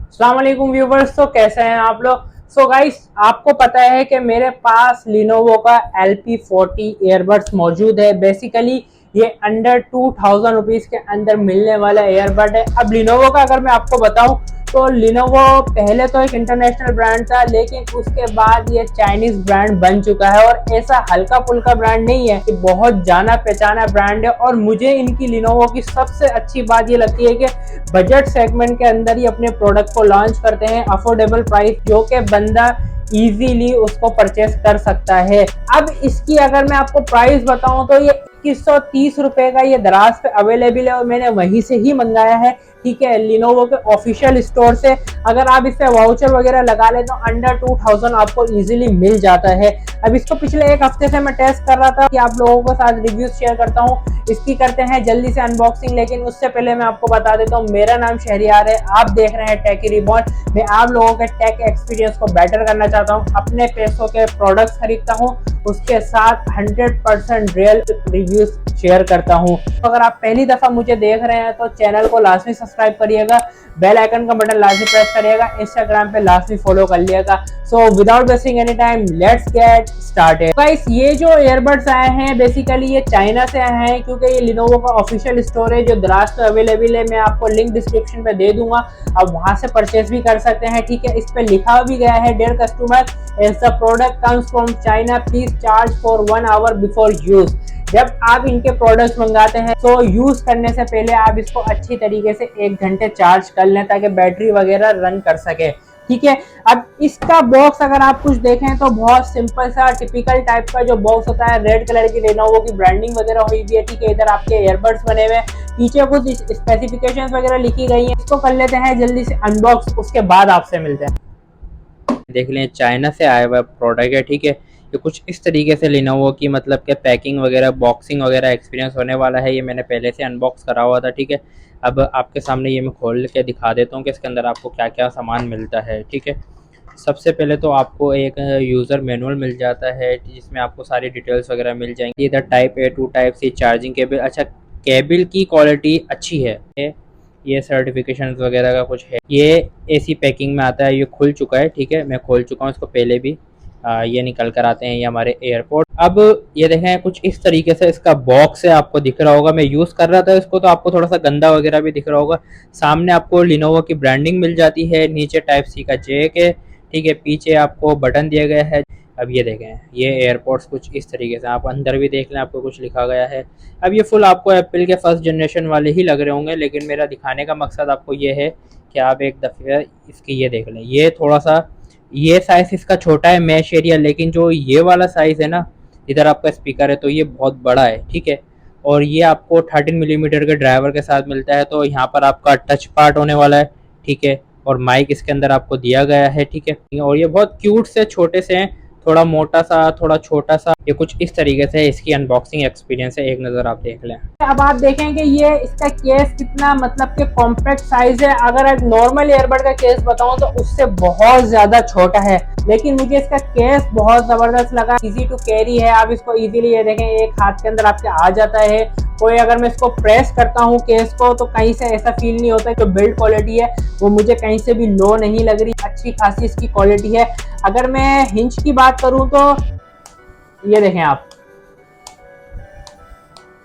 अस्सलाम वालेकुम व्यूवर्स। तो कैसे हैं आप लोग। सो गाइस, आपको पता है कि मेरे पास लिनोवो का LP40 ईयरबड्स मौजूद है। बेसिकली ये अंडर 2000 रुपीज़ के अंदर मिलने वाला ईयरबड है। अब लिनोवो का अगर मैं आपको बताऊं तो लिनोवो पहले तो एक इंटरनेशनल ब्रांड था, लेकिन उसके बाद ये चाइनीज ब्रांड बन चुका है और ऐसा हल्का फुल्का ब्रांड नहीं है, ये बहुत जाना पहचाना ब्रांड है। और मुझे इनकी लिनोवो की सबसे अच्छी बात ये लगती है कि बजट सेगमेंट के अंदर ही अपने प्रोडक्ट को लॉन्च करते हैं, अफोर्डेबल प्राइस जो कि बंदा इजीली उसको परचेस कर सकता है। अब इसकी अगर मैं आपको प्राइस बताऊं तो ये 2130 रुपए का ये दराज पे अवेलेबल है और मैंने वहीं से ही मंगाया है। ठीक है, लिनोवो के ऑफिशियल स्टोर से। अगर आप इस पे वाउचर वगैरह लगा ले तो अंडर 2000 आपको इजीली मिल जाता है। अब इसको पिछले एक हफ्ते से मैं टेस्ट कर रहा था कि आप लोगों के साथ रिव्यूज शेयर करता हूँ। इसकी करते हैं जल्दी से अनबॉक्सिंग, लेकिन उससे पहले मैं आपको बता देता हूँ मेरा नाम शहरियार है, आप देख रहे हैं टेकी रिबॉन। मैं आप लोगों के टेक एक्सपीरियंस को बेटर करना चाहता हूँ, अपने पैसों के प्रोडक्ट्स खरीदता हूँ, उसके साथ 100% रियल रिव्यूज शेयर करता हूँ। तो अगर आप पहली दफा मुझे देख रहे हैं तो चैनल को लाजमी सब्सक्राइब करिएगा, बेल आइकन का बटन लाजमी प्रेस करिएगा, इंस्टाग्राम पे लाजमी फॉलो कर लिएगा। So without wasting any time let's get started. Guys, ये जो ईयरबड्स आए हैं बेसिकली ये चाइना से आए हैं, क्योंकि ये लिनोवो का ऑफिशियल स्टोर है जो दराज पे अवेलेबल है। मैं आपको लिंक डिस्क्रिप्शन पे दे दूंगा, आप वहां से परचेज भी कर सकते हैं। ठीक है, इस पे लिखा भी गया है dear customer as the product comes from China please charge for 1 hour before use. जब आप इनके प्रोडक्ट्स मंगाते हैं तो यूज करने से पहले आप इसको अच्छी तरीके से 1 घंटे चार्ज कर लें ताकि बैटरी वगैरह रन कर सके। ठीक है, अब इसका बॉक्स अगर आप कुछ देखें तो बहुत सिंपल सा टिपिकल टाइप का जो बॉक्स होता है, रेड कलर की लिनोवो की ब्रांडिंग वगैरह हुई भी है। ठीक है, इधर आपके ईयरबड्स बने हुए, पीछे कुछ स्पेसिफिकेशंस वगैरह लिखी गई हैं। इसको कर लेते हैं जल्दी से अनबॉक्स, उसके बाद आपसे मिलते हैं। देख लें, चाइना से आया हुआ प्रोडक्ट है। ठीक है, ये कुछ इस तरीके से लिनोवो की मतलब कि पैकिंग वगैरह बॉक्सिंग वगैरह एक्सपीरियंस होने वाला है। ये मैंने पहले से अनबॉक्स करा हुआ था। ठीक है, अब आपके सामने ये मैं खोल के दिखा देता हूँ कि इसके अंदर आपको क्या क्या सामान मिलता है। ठीक है, सबसे पहले तो आपको एक यूज़र मैनुअल मिल जाता है जिसमें आपको सारी डिटेल्स वगैरह मिल जाएंगी। इधर type A to type C charging cable. अच्छा, केबल की क्वालिटी अच्छी है। ये सर्टिफिकेशन वगैरह का कुछ है। ये ऐसी पैकिंग में आता है, ये खुल चुका है। ठीक है, मैं खोल चुका हूँ इसको पहले भी। ये निकल कर आते हैं ये हमारे एयरपोर्ट। अब ये देखें कुछ इस तरीके से इसका बॉक्स है, आपको दिख रहा होगा। मैं यूज़ कर रहा था इसको तो आपको थोड़ा सा गंदा वगैरह भी दिख रहा होगा। सामने आपको लिनोवो की ब्रांडिंग मिल जाती है, नीचे टाइप C का जैक है। ठीक है, पीछे आपको बटन दिया गया है। अब ये देखें, ये एयरपोर्ट्स कुछ इस तरीके से, आप अंदर भी देख लें आपको कुछ लिखा गया है। अब ये फुल आपको एप्पल के फर्स्ट जनरेशन वाले ही लग रहे होंगे, लेकिन मेरा दिखाने का मकसद आपको ये है कि आप एक दफ़े इसकी ये देख लें। ये थोड़ा सा ये साइज़ इसका छोटा है मैश एरिया, लेकिन जो ये वाला साइज़ है ना, इधर आपका स्पीकर है तो ये बहुत बड़ा है। ठीक है, और ये आपको 13 मिलीमीटर के ड्राइवर के साथ मिलता है, तो यहाँ पर आपका टच पार्ट होने वाला है। ठीक है, और माइक इसके अंदर आपको दिया गया है। ठीक है, और ये बहुत क्यूट से छोटे से हैं, थोड़ा मोटा सा थोड़ा छोटा सा। ये कुछ इस तरीके से इसकी अनबॉक्सिंग एक्सपीरियंस है, एक नज़र आप देख लें। अब आप देखें कि ये इसका केस कितना मतलब कि कॉम्पैक्ट साइज है। अगर एक नॉर्मल ईयरबड का केस बताऊं तो उससे बहुत ज़्यादा छोटा है, लेकिन मुझे इसका केस बहुत ज़बरदस्त लगा। इजी टू कैरी है, आप इसको इजीली ये देखें एक हाथ के अंदर आपके आ जाता है। कोई अगर मैं इसको प्रेस करता हूँ केस को तो कहीं से ऐसा फील नहीं होता। जो बिल्ड क्वालिटी है वो मुझे कहीं से भी लो नहीं लग रही, अच्छी खासी इसकी क्वालिटी है। अगर मैं हिंच की बात करूं तो ये देखें आप,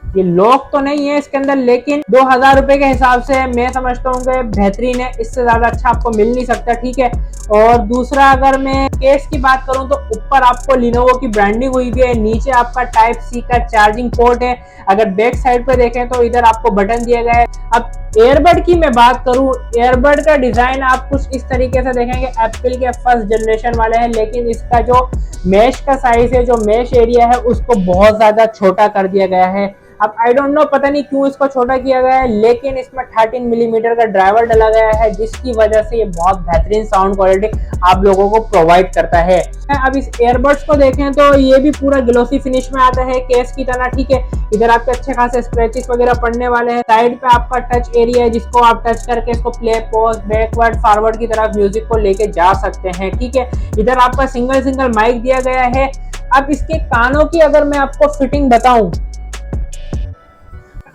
ये लॉक तो नहीं है इसके अंदर, लेकिन 2000 रुपए के हिसाब से मैं समझता हूँ कि बेहतरीन है, इससे ज्यादा अच्छा आपको मिल नहीं सकता। ठीक है, और दूसरा अगर मैं केस की बात करूं तो ऊपर आपको लिनोवो की ब्रांडिंग हुई भी है, नीचे आपका टाइप C का चार्जिंग पोर्ट है। अगर बैक साइड पे देखें तो इधर आपको बटन दिया गया है। अब एयरबड की मैं बात करूं, एयरबड का डिजाइन आप कुछ इस तरीके से देखेंगे, एप्पल के फर्स्ट जनरेशन वाले हैं, लेकिन इसका जो मैश का साइज है, जो मैश एरिया है, उसको बहुत ज्यादा छोटा कर दिया गया है। अब आई डोंट नो, पता नहीं क्यों इसको छोटा किया गया है, लेकिन इसमें 13 मिलीमीटर का ड्राइवर डाला गया है, जिसकी वजह से ये बहुत बेहतरीन साउंड क्वालिटी आप लोगों को प्रोवाइड करता है। अब इस एयरबड्स को देखें तो ये भी पूरा ग्लोसी फिनिश में आता है केस की तरह। ठीक है, इधर आपके अच्छे खासे स्क्रैचेस वगैरह पड़ने वाले हैं। साइड पे आपका टच एरिया है, जिसको आप टच करके इसको प्ले पॉज बैकवर्ड फॉरवर्ड की तरफ म्यूजिक को लेके जा सकते हैं। ठीक है, इधर आपका सिंगल माइक दिया गया है। अब इसके कानों की अगर मैं आपको फिटिंग बताऊं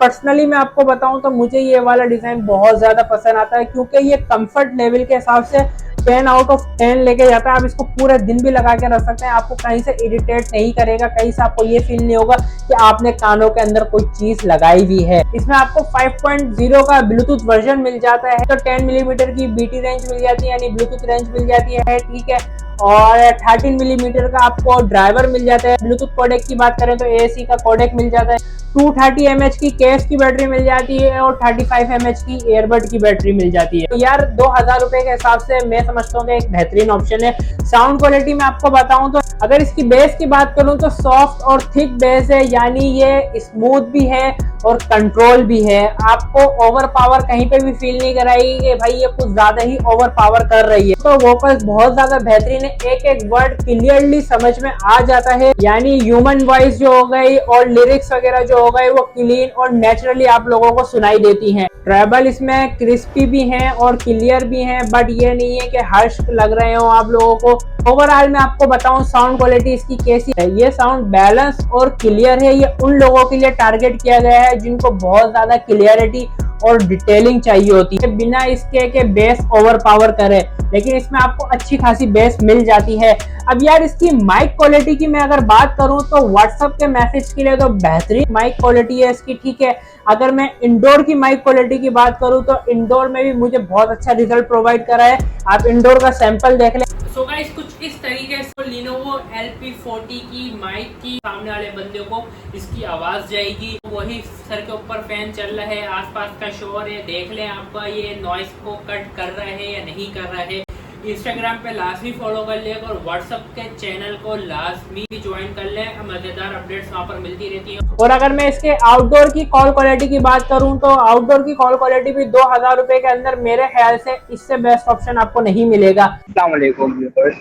पर्सनली मैं आपको बताऊं तो मुझे ये वाला डिजाइन बहुत ज्यादा पसंद आता है, क्योंकि ये कंफर्ट लेवल के हिसाब से 10 आउट ऑफ 10 लेके जाता है। आप इसको पूरे दिन भी लगा के रख सकते हैं, आपको कहीं से इरिटेट नहीं करेगा, कहीं से आपको ये फील नहीं होगा कि आपने कानों के अंदर कोई चीज लगाई हुई है। इसमें आपको 5.0 का ब्लूटूथ वर्जन मिल जाता है, तो 10 मिलीमीटर की बीटी रेंज मिल जाती है, यानी ब्लूटूथ रेंज मिल जाती है, ठीक है। और 13 मिलीमीटर का आपको ड्राइवर मिल जाता है। ब्लूटूथ कोडेक की बात करें तो एसी का कोडेक मिल जाता है। 230 mAh की केस की बैटरी मिल जाती है और 35 mAh की एयरबड की बैटरी मिल जाती है। तो यार 2000 रुपए के हिसाब से मैं समझता हूँ कि एक बेहतरीन ऑप्शन है। साउंड क्वालिटी में आपको बताऊं तो अगर इसकी बेस की बात करूं तो सॉफ्ट और थिक बेस है, यानी ये स्मूथ भी है और कंट्रोल भी है। आपको ओवर पावर कहीं पे भी फील नहीं कराएगी कि भाई ये कुछ ज्यादा ही ओवर पावर कर रही है। तो वोकल्स बहुत ज्यादा बेहतरीन है, एक एक वर्ड क्लियरली समझ में आ जाता है, यानी ह्यूमन वॉइस जो हो गई और लिरिक्स वगैरह जो हो गए वो क्लीन और नेचुरली आप लोगों को सुनाई देती हैं। ट्रेबल इसमें क्रिस्पी भी हैं और क्लियर भी हैं, बट ये नहीं है कि हर्ष लग रहे हो आप लोगों को। ओवरऑल मैं आपको बताऊं साउंड क्वालिटी इसकी कैसी है। ये साउंड बैलेंस और क्लियर है। ये उन लोगों के लिए टारगेट किया गया है जिनको बहुत ज्यादा क्लियरिटी और डिटेलिंग चाहिए होती है, बिना इसके के बेस ओवर पावर करे, लेकिन इसमें आपको अच्छी खासी बेस मिल जाती है। अब यार इसकी माइक क्वालिटी की मैं अगर बात करूं तो व्हाट्सएप के मैसेज के लिए तो बेहतरीन माइक क्वालिटी है इसकी, ठीक है। अगर मैं इंडोर की माइक क्वालिटी की बात करूं तो इंडोर में भी मुझे बहुत अच्छा रिजल्ट प्रोवाइड करा है। आप इंडोर का सैंपल देख लें। सो गाइस कुछ इस तरीके से Lenovo LP40 की माइक की सामने वाले बंदे को इसकी आवाज जाएगी। वही सर के ऊपर फैन चल रहा है, आसपास का शोर है, देख लें आपका ये नॉइस को कट कर रहा है या नहीं कर रहा है। इंस्टाग्राम पे लाजमी फॉलो कर ले और व्हाट्सएप के चैनल को लाजमी ज्वाइन कर ले, मजेदार अपडेट्स वहाँ पर मिलती रहती है। और अगर मैं इसके आउटडोर की कॉल क्वालिटी की बात करूँ तो आउटडोर की कॉल क्वालिटी भी 2000 रुपए के अंदर मेरे ख्याल से इससे बेस्ट ऑप्शन आपको नहीं मिलेगा। अस्सलाम वालेकुम व्यूअर्स।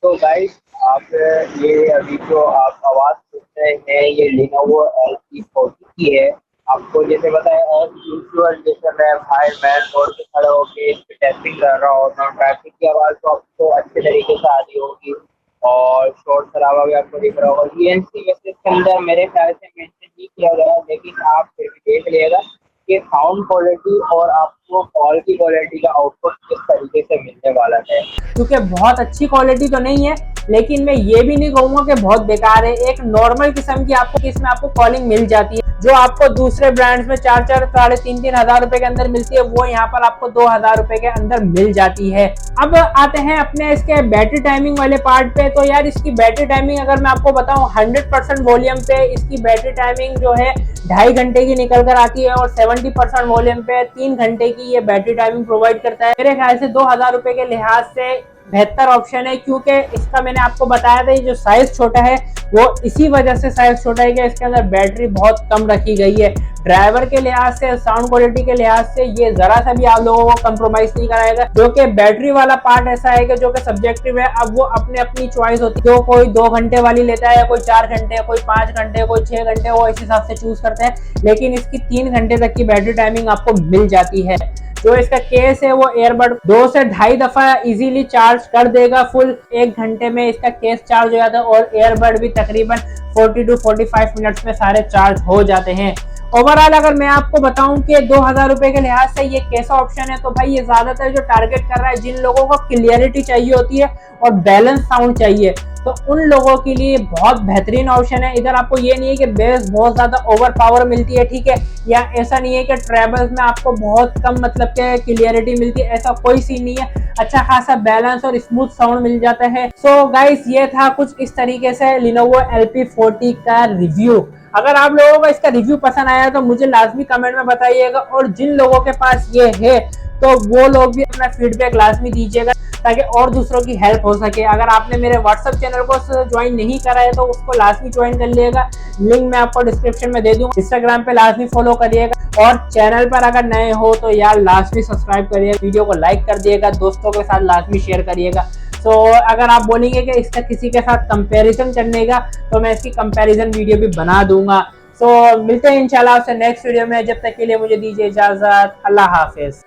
तो गाइस आप ये अभी जो आप आवाज़ सुन रहे हैं ये Lenovo LP40 की है। आपको जैसे बताया एज यूजुअल, जैसे मैं भाई मैन रोड पे खड़ा होकर इस पे टेस्टिंग कर रहा हूँ तो ट्रैफिक की आवाज़ तो आपको अच्छे तरीके से आ रही होगी और शोर शराबा भी आपको दिख रहा होगा। ENC वैसे इसके अंदर मेरे ख्याल से मेंशन नहीं किया गया है, लेकिन आप फिर भी देख लीजिएगा कि साउंड क्वालिटी और आपको कॉल की क्वालिटी का आउटपुट किस तरीके से मिलने वाला है। क्योंकि बहुत अच्छी क्वालिटी तो नहीं है, लेकिन मैं ये भी नहीं कहूंगा कि बहुत बेकार है। एक नॉर्मल किस्म की आपको इसमें आपको कॉलिंग मिल जाती है, जो आपको दूसरे ब्रांड्स में 4-4 साढ़े 3-3 हजार रुपए के अंदर मिलती है, वो यहाँ पर आपको 2000 रुपए के अंदर मिल जाती है। अब आते हैं अपने इसके बैटरी टाइमिंग वाले पार्ट पे। तो यार इसकी बैटरी टाइमिंग अगर मैं आपको बताऊं 100% वॉल्यूम पे इसकी बैटरी टाइमिंग जो है 2.5 घंटे की निकल कर आती है और 70% वॉल्यूम पे 3 घंटे की ये बैटरी टाइमिंग प्रोवाइड करता है। मेरे ख्याल से 2000 रुपए के लिहाज से बेहतर ऑप्शन है, क्योंकि इसका मैंने आपको बताया था ये जो साइज छोटा है वो इसी वजह से साइज छोटा है कि इसके अंदर बैटरी बहुत कम रखी गई है। ड्राइवर के लिहाज से, साउंड क्वालिटी के लिहाज से ये जरा सा भी आप लोगों को कंप्रोमाइज नहीं कराएगा। जो कि बैटरी वाला पार्ट ऐसा है कि जो कि सब्जेक्टिव है, अब वो अपने अपनी चॉइस होती है। जो कोई 2 घंटे वाली लेता है, कोई 4 घंटे, कोई 5 घंटे, कोई 6 घंटे, वो इस हिसाब से चूज करते हैं, लेकिन इसकी 3 घंटे तक की बैटरी टाइमिंग आपको मिल जाती है। जो इसका केस है वो एयरबड 2 से 2.5 दफा इजीली चार्ज कर देगा। फुल 1 घंटे में इसका केस चार्ज हो जाता है और एयरबड भी तकरीबन 40 to 45 मिनट्स में सारे चार्ज हो जाते हैं। ओवरऑल अगर मैं आपको बताऊं कि 2000 रुपए के लिहाज से ये कैसा ऑप्शन है, तो भाई ये ज्यादातर जो टारगेट कर रहा है जिन लोगों को क्लियरिटी चाहिए होती है और बैलेंस साउंड चाहिए, तो उन लोगों के लिए बहुत बेहतरीन ऑप्शन है। इधर आपको ये नहीं है कि बेस बहुत ज्यादा ओवर पावर मिलती है, ठीक है, या ऐसा नहीं है कि ट्रेवल्स में आपको बहुत कम मतलब के क्लियरिटी मिलती है, ऐसा कोई सीन नहीं है। अच्छा खासा बैलेंस और स्मूथ साउंड मिल जाता है। सो गाइस ये था कुछ इस तरीके से Lenovo LP40 का रिव्यू। अगर आप लोगों को इसका रिव्यू पसंद आया तो मुझे लाजमी कमेंट में बताइएगा, और जिन लोगों के पास ये है तो वो लोग भी अपना फीडबैक लाजमी दीजिएगा ताकि और दूसरों की हेल्प हो सके। अगर आपने मेरे व्हाट्सएप चैनल को ज्वाइन नहीं करा है तो उसको लाजमी ज्वाइन कर लिएगा, लिंक मैं आपको डिस्क्रिप्शन में दे दूंगा। इंस्टाग्राम पे लाजमी फॉलो करिएगा और चैनल पर अगर नए हो तो यार लाजमी सब्सक्राइब करिएगा, वीडियो को लाइक कर दिएगा, दोस्तों के साथ लाजमी शेयर करिएगा। तो अगर आप बोलेंगे कि इसका किसी के साथ कंपैरिजन करने का, तो मैं इसकी कंपैरिजन वीडियो भी बना दूंगा। तो मिलते हैं इंशाल्लाह आपसे नेक्स्ट वीडियो में। जब तक के लिए मुझे दीजिए इजाजत। अल्लाह हाफिज।